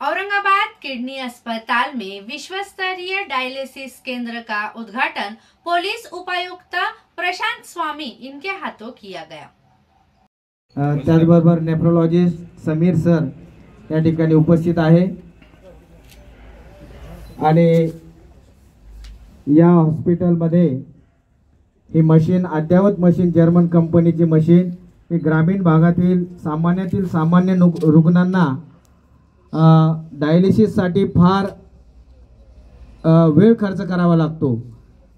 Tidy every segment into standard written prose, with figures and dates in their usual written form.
Aurangabad kidney अस्पताल में विश्व स्तरीय डायलिसिस केंद्र का उद्घाटन पुलिस उपायुक्त प्रशांत स्वामी इनके हाथों किया गया। त्याचबरोबर नेफ्रोलॉजिस्ट समीर सर या ठिकाणी उपस्थित आहे आणि या हॉस्पिटलमध्ये ही मशीन अद्ययावत मशीन जर्मन कंपनीची मशीन ही ग्रामीण भागातील सामान्य रुग्णांना डायलिसिससाठी फार वेळ खर्च करावा लागतो।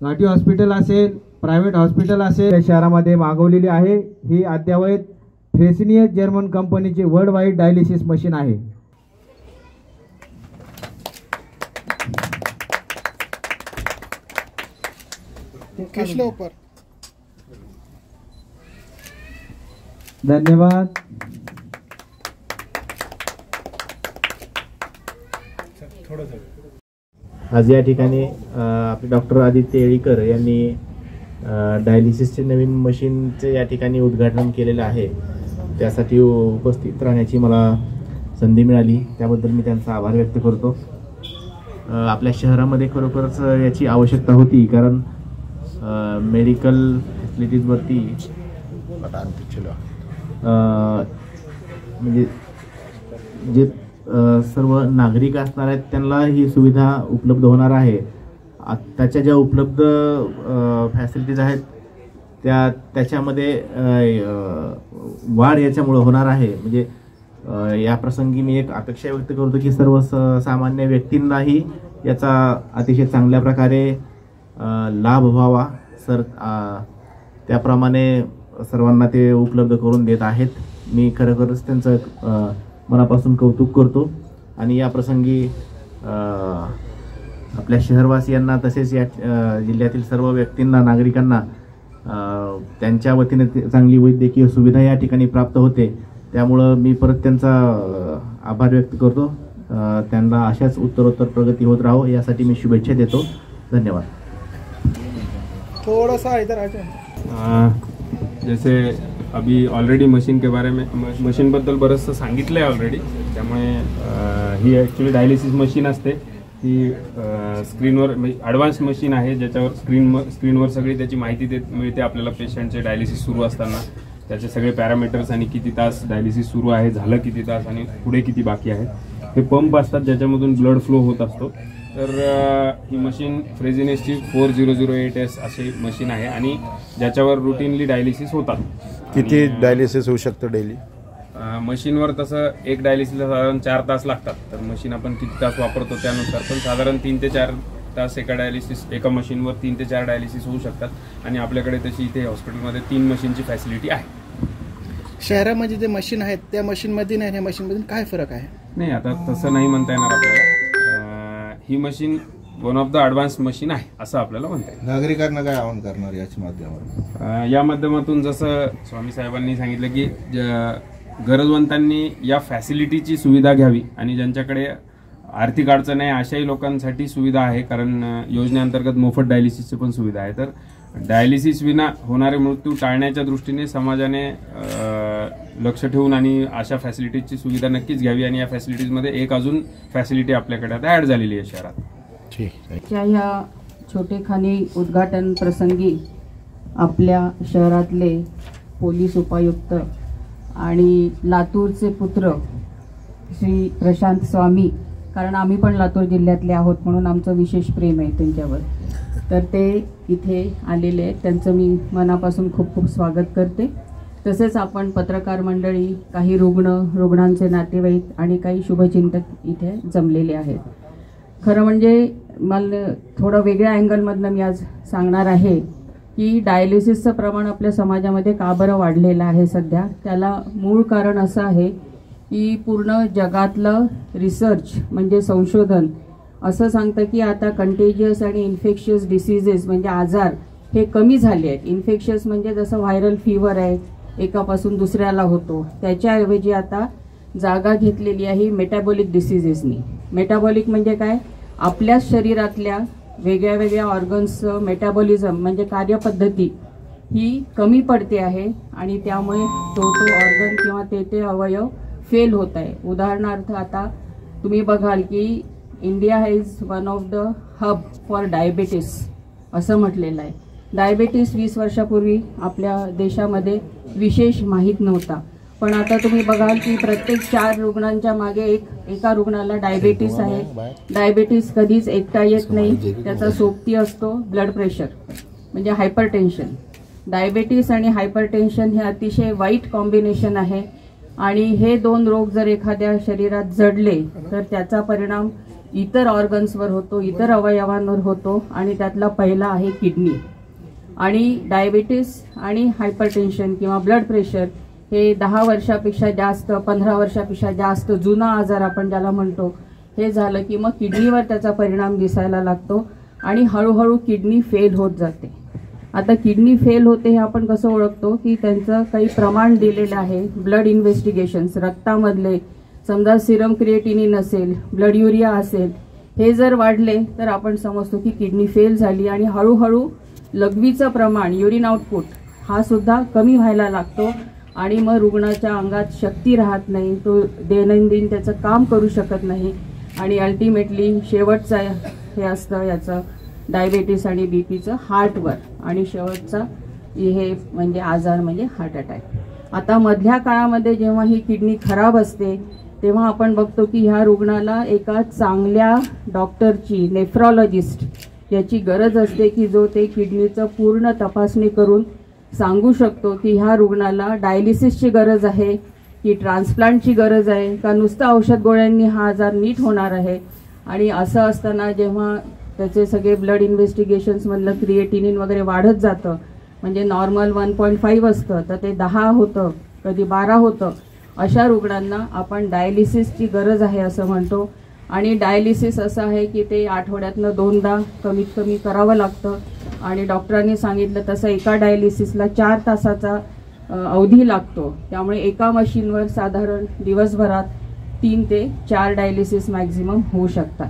घाटी हॉस्पिटल असेल प्रायव्हेट हॉस्पिटल असेल शहरामध्ये मागवलेली आहे। ही अद्ययावत फ्रेसिनियस जर्मन कंपनीची वर्ल्ड वाइड डायलिसिस मशीन आहे। धन्यवाद। आज या ठिकाणी आपले डॉक्टर आदित्य येळीकर यांनी डायलिसिसचे नवीन मशीनचे या ठिकाणी उद्घाटन केलेलं आहे। त्यासाठी उपस्थित राहण्याची मला संधी मिळाली, त्याबद्दल मी त्यांचा आभार व्यक्त करतो। आपल्या शहरामध्ये खरोखरच याची आवश्यकता होती, कारण मेडिकल फॅसिलिटीजवरती म्हणजे जे सर्व नागरिक असणार आहेत त्यांना ही सुविधा उपलब्ध होणार आहे। आत्ताच्या ज्या उपलब्ध फॅसिलिटीज आहेत त्याच्यामध्ये वाढ याच्यामुळे होणार आहे। म्हणजे या प्रसंगी मी एक अपेक्षा व्यक्त करतो की सर्व सामान्य व्यक्तींनाही याचा अतिशय चांगल्या प्रकारे लाभ व्हावा। त्याप्रमाणे सर्वांना ते उपलब्ध करून देत आहेत। मी खरोखरच त्यांचं मनापासून कौतुक करतो आणि या प्रसंगी आपल्या शहरवासियांना तसेच या जिल्ह्यातील सर्व व्यक्तींना नागरिकांना त्यांच्या वतीने चांगली वैद्यकीय सुविधा या ठिकाणी प्राप्त होते। त्यामुळं मी परत त्यांचा आभार व्यक्त करतो। त्यांना अशाच उत्तरोत्तर प्रगती होत राहो यासाठी मी शुभेच्छा देतो। धन्यवाद। थोड़ा सा इधर आ जाओ। जैसे अभी ऑलरेडी मशीन के बारे में मशीन बद्दल बरंचसं सांगितलं आहे ऑलरेडी। त्यामुळे ही ॲक्च्युली डायलिसिस मशीन असते। ही स्क्रीनवर म्हणजे ॲडव्हान्स मशीन आहे, ज्याच्यावर स्क्रीनवर सगळी त्याची माहिती मिळते आपल्याला। पेशंटचे डायलिसिस सुरू असताना त्याचे सगळे पॅरामीटर्स आणि किती तास डायलिसिस सुरू आहे, झालं किती तास आणि पुढे किती बाकी आहेत। हे पंप असतात ज्याच्यामधून ब्लड फ्लो होत असतो। तर ही मशीन फ्रेसिनियसची 4008S अशी मशीन आहे आणि ज्याच्यावर रुटीनली डायलिसिस होतात। किती डायलिसिस होऊ शकतं डेली? मशीनवर तसं एक डायलिसिसला साधारण 4 तास लागतात। तर मशीन आपण किती तास वापरतो त्यानुसार, पण साधारण 3 ते 4 तास एका मशीनवर 3 ते 4 डायलिसिस होऊ शकतात। आणि आपल्याकडे तशी इथे हॉस्पिटलमध्ये 3 मशीनची फॅसिलिटी आहे। शहरामध्ये जे मशीन आहेत त्या मशीनमध्ये नाही, या मशीनमधून काय फरक आहे? नाही, आता तसं नाही म्हणता येणार आपल्याला। ही machine one of the advance machine आहे असं आपल्याला म्हणता येईल। नागरिकांना काय आवाहन करणार याच्या माध्यमातून? या माध्यमातून जसं स्वामी साहेबांनी सांगितलं की गरजवंतांनी या फॅसिलिटीची सुविधा घ्यावी आणि ज्यांच्याकडे आर्थिक अडचण आहे अशाही लोकांसाठी सुविधा आहे, कारण योजनेअंतर्गत मोफत डायलिसिसची पण सुविधा आहे। तर डायलिसिस विना होणारे मृत्यू टाळण्याच्या दृष्टीने समाजाने लक्ष ठेवून आणि अशा फॅसिलिटीजची सुविधा नक्कीच घ्यावी। आणि या फॅसिलिटीजमध्ये एक अजून फॅसिलिटी आपल्याकडे आता ॲड झालेली आहे शहरात। ह्या छोटेखानी उद्घाटन प्रसंगी आपल्या शहरातले पोलीस उपायुक्त आणि लातूरचे पुत्र श्री प्रशांत स्वामी, कारण आम्ही पण लातूर जिल्ह्यातले आहोत म्हणून आमचं विशेष प्रेम आहे त्यांच्यावर, तर ते इथे आलेले आहेत। त्यांचं मी मनापासून खूप खूप स्वागत करते। तसेच आपण पत्रकार मंडळी, काही रुग्णांचे नातेवाईक आणि काही शुभचिंतक इथे जमलेले आहेत। खरं म्हणजे मला थोडं वेगळ्या अँगलमधनं मी आज सांगणार आहे की डायलिसिसचं प्रमाण आपल्या समाजामध्ये का बरं वाढलेलं आहे सध्या। त्याला मूळ कारण असं आहे की पूर्ण जगातलं रिसर्च म्हणजे संशोधन असं सांगतं की आता कंटेजियस आणि इन्फेक्शियस डिसीजेस म्हणजे आजार हे कमी झाले आहेत। इन्फेक्शियस म्हणजे जसं व्हायरल फीवर आहे, एकापासून दुसऱ्याला होतो, त्याच्याऐवजी आता जागा घेतलेली आहे मेटाबॉलिक डिसीजेसनी। मेटाबॉलिक म्हणजे काय? आपल्या शरीरातल्या वेगळ्या वेगळ्या ऑर्गन्सचं मेटाबॉलिझम म्हणजे कार्यपद्धती ही कमी पडते आहे आणि त्यामुळे तो ऑर्गन किंवा ते अवयव फेल होत आहे। उदाहरणार्थ आता तुम्ही बघाल की India is one of the hub for diabetes असं म्हटलेलं आहे. डायबिटीस 20 वर्षापूर्वी आपल्या देशामध्ये विशेष माहीत नव्हता, पण आता तुम्ही बघाल की प्रत्येक 4 रुग्णांच्या मागे एका रुग्णाला डायबिटीस आहे. डायबिटीस कधीच एकटा येत नाही, त्याचा सोबती असतो ब्लड प्रेशर म्हणजे हायपरटेन्शन. डायबिटीस आणि हायपरटेन्शन हे अतिशय वाईट कॉम्बिनेशन आहे आणि हे 2 रोग जर एखाद्या शरीरात जडले तर त्याचा परिणाम इतर ऑर्गन्सवर होतो, इतर अवयवांवर होतो आणि त्यातला पहिला आहे किडनी. आणि डायबिटीस आणि हायपरटेन्शन किंवा ब्लड प्रेशर हे 10 वर्षापेक्षा जास्त, 15 वर्षापेक्षा जास्त जुना आजार आपण ज्याला म्हणतो, हे झालं की मग किडनीवर त्याचा परिणाम दिसायला लागतो आणि हळूहळू किडनी फेल होत जाते. आता किडनी फेल होते हे आपण कसं ओळखतो की त्यांचं काही प्रमाण दिलेलं आहे. ब्लड इन्व्हेस्टिगेशन्स, रक्तामधले समजा सिरम क्रिएटिनिन असेल, ब्लड युरिया असेल, हे जर वाढले तर आपण समजतो की किडनी फेल झाली आणि हळूहळू लघवीचं प्रमाण, युरिन आउटपुट हा सुद्धा कमी व्हायला लागतो आणि मग रुग्णाच्या अंगात शक्ती राहत नाही, तो दैनंदिन त्याचं काम करू शकत नाही आणि अल्टिमेटली शेवटचा हे असतं याचं डायबिटीस आणि बीपीचं हार्टवर आणि शेवटचा हे म्हणजे आजार म्हणजे हार्ट अटॅक. आता मधल्या काळामध्ये जेव्हा ही किडनी खराब असते तेव्हा आपण बघतो की ह्या रुग्णाला एका चांगल्या डॉक्टरची, नेफ्रॉलॉजिस्ट याची गरज असते की जो ते किडनीचं पूर्ण तपासणी करून सांगू शकतो की ह्या रुग्णाला डायलिसिसची गरज आहे की ट्रान्सप्लांटची गरज आहे का नुसतं औषध गोळ्यांनी हा आजार नीट होणार आहे. आणि असं असताना जेव्हा त्याचे सगळे ब्लड इन्व्हेस्टिगेशन्समधलं क्रिएटिनिन वगैरे वाढत जातं, म्हणजे नॉर्मल 1.5 असतं तर ते 10 होतं, कधी 12 होतं, अशा रुग्णांना आपण डायलिसिसची गरज आहे असं म्हणतो. आणि डायलिसिस असं आहे की ते आठवड्यातनं 2दा कमीत कमी करावं लागतं आणि डॉक्टरांनी सांगितलं तसं एका डायलिसिसला 4 तासाचा अवधी लागतो. त्यामुळे एका मशीनवर साधारण दिवसभरात 3 ते 4 डायलिसिस मॅक्झिमम होऊ शकतात.